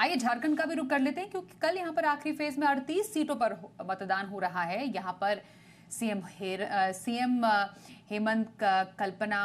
आइए झारखंड का भी रुख कर लेते हैं, क्योंकि कल यहाँ पर आखिरी फेज में 38 सीटों पर मतदान हो रहा है। यहाँ पर सीएम हेमंत कल्पना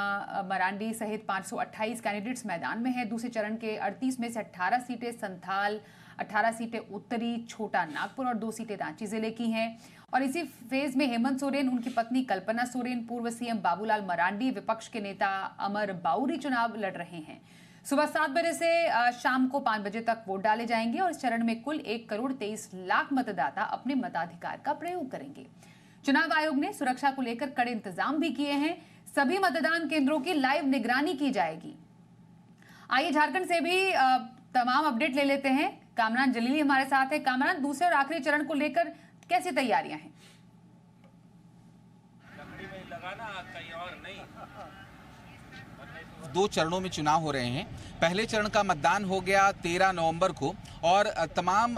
मरांडी सहित 528 कैंडिडेट्स मैदान में हैं। दूसरे चरण के 38 में से 18 सीटें संथाल, 18 सीटें उत्तरी छोटा नागपुर और 2 सीटें रांची जिले की हैं। और इसी फेज में हेमंत सोरेन, उनकी पत्नी कल्पना सोरेन, पूर्व सीएम बाबूलाल मरांडी, विपक्ष के नेता अमर बाउरी चुनाव लड़ रहे हैं। सुबह 7 बजे से शाम को 5 बजे तक वोट डाले जाएंगे और इस चरण में कुल 1,23,00,000 मतदाता अपने मताधिकार का प्रयोग करेंगे। चुनाव आयोग ने सुरक्षा को लेकर कड़े इंतजाम भी किए हैं। सभी मतदान केंद्रों की लाइव निगरानी की जाएगी। आइए झारखंड से भी तमाम अपडेट ले लेते हैं। कामरान जलीली हमारे साथ है। कामरान, दूसरे और आखिरी चरण को लेकर कैसी तैयारियां हैं? दो चरणों में चुनाव हो रहे हैं। पहले चरण का मतदान हो गया 13 नवंबर को और तमाम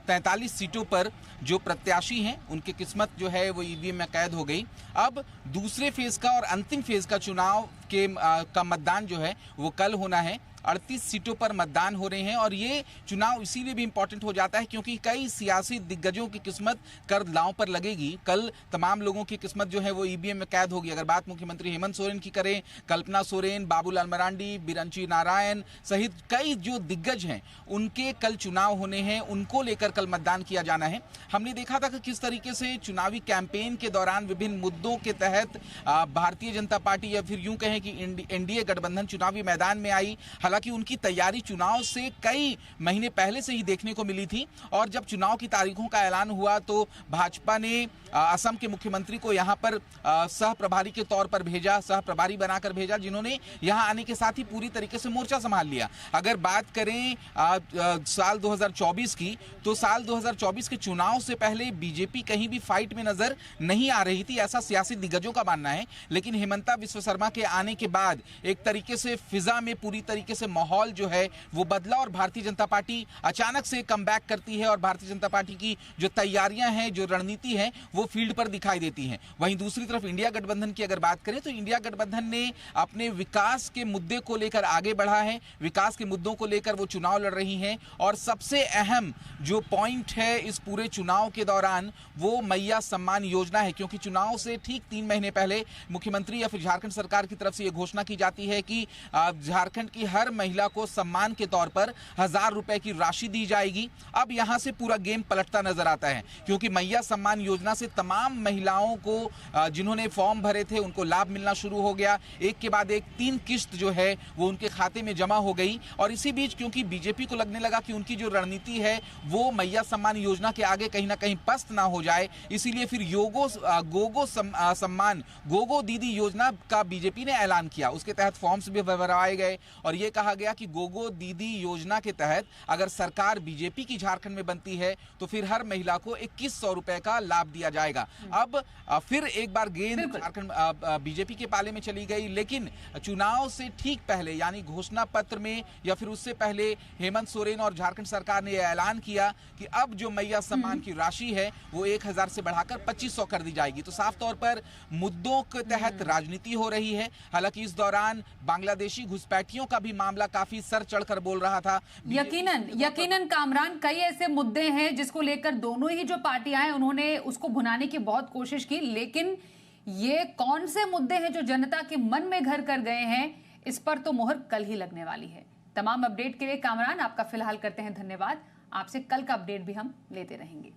43 सीटों पर जो प्रत्याशी हैं उनकी किस्मत जो है वो ईवीएम में कैद हो गई। अब दूसरे फेज का और अंतिम फेज का चुनाव का मतदान जो है वो कल होना है। 38 सीटों पर मतदान हो रहे हैं और ये चुनाव इसीलिए भी इम्पोर्टेंट हो जाता है क्योंकि कई सियासी दिग्गजों की किस्मत कर दांव पर लगेगी। कल तमाम लोगों की किस्मत जो है वो ईवीएम में कैद होगी। अगर बात मुख्यमंत्री हेमंत सोरेन की करें, कल्पना सोरेन, बाबूलाल मरांडी, बिरंची नारायण सहित कई जो दिग्गज हैं उनके कल चुनाव होने हैं, उनको लेकर कल मतदान किया जाना है। हमने देखा था कि किस तरीके से चुनावी कैंपेन के दौरान विभिन्न मुद्दों के तहत भारतीय जनता पार्टी या फिर यूं कहें कि एनडीए गठबंधन चुनावी मैदान में आई। हालांकि उनकी तैयारी चुनाव से कई महीने पहले से ही देखने को मिली थी और जब चुनाव की तारीखों का ऐलान हुआ तो भाजपा ने असम के मुख्यमंत्री को यहां पर सह प्रभारी के तौर पर भेजा, सह प्रभारी बनाकर भेजा, जिन्होंने यहां आने के साथ ही पूरी तरीके से मोर्चा संभाल लिया। अगर बात करें साल 2024 की, तो साल 2024 के चुनाव से पहले बीजेपी कहीं भी फाइट में नजर नहीं आ रही थी, ऐसा सियासी दिग्गजों का मानना है। लेकिन हेमंता विश्व शर्मा के आने के बाद एक तरीके से फिजा में पूरी तरीके से माहौल जो है वो बदला और भारतीय जनता पार्टी अचानक से कमबैक करती है और भारतीय जनता पार्टी की जो तैयारियां हैं, जो रणनीति है, वो फील्ड पर दिखाई देती हैं। वहीं दूसरी तरफ इंडिया गठबंधन की अगर बात करें तो इंडिया गठबंधन ने अपने विकास के मुद्दे को लेकर आगे बढ़ा है। विकास के मुद्दों को लेकर वो चुनाव लड़ रही हैं और सबसे अहम जो पॉइंट है इस पूरे चुनाव के दौरान वो मैया सम्मान योजना है, क्योंकि चुनाव से ठीक 3 महीने पहले मुख्यमंत्री या फिर झारखंड सरकार की तरफ से यह घोषणा की जाती है कि झारखंड की हर महिला को सम्मान के तौर पर 1000 रुपए की राशि दी जाएगी। अब यहां से पूरा गेम पलटता नजर आता है क्योंकि मैया सम्मान योजना से तमाम महिलाओं को जिन्होंने फॉर्म भरे थे उनको लाभ मिलना शुरू हो गया। एक के बाद एक 3 किस्त जो है वो उनके खाते में जमा हो गई और इसी बीच क्योंकि बीजेपी को लगने लगा कि उनकी जो रणनीति है वो मैया सम्मान योजना के आगे कहीं ना कहीं पस्त ना हो जाए, इसीलिए फिर गोगो दीदी योजना का बीजेपी ने ऐलान किया। उसके तहत फॉर्म्स भी भरवाए गए और ये कहा गया कि गोगो दीदी योजना के तहत अगर सरकार बीजेपी की झारखंड में बनती है तो फिर हर महिला को 2100 रुपए का लाभ दिया जाएगा। अब फिर एक बार गेंद झारखंड बीजेपी के पाले में चली गई, लेकिन चुनाव से ठीक पहले यानी घोषणा पत्र में या फिर उससे पहले हेमंत सोरेन और झारखंड सरकार ने यह ऐलान किया कि अब जो मैया सम्मान की राशि है वो 1000 से बढ़ाकर 2500 कर दी जाएगी। तो साफ तौर पर मुद्दों के तहत राजनीति हो रही है। हालांकि इस दौरान बांग्लादेशी घुसपैठियों का भी मामला काफी सर चढ़कर बोल रहा था। यकीनन कामरान, कई ऐसे मुद्दे हैं जिसको लेकर दोनों ही जो पार्टियां हैं उन्होंने उसको भुनाने की बहुत कोशिश की, लेकिन ये कौन से मुद्दे हैं जो जनता के मन में घर कर गए हैं, इस पर तो मोहर कल ही लगने वाली है। तमाम अपडेट के लिए कामरान आपका फिलहाल करते हैं धन्यवाद। आपसे कल का अपडेट भी हम लेते रहेंगे।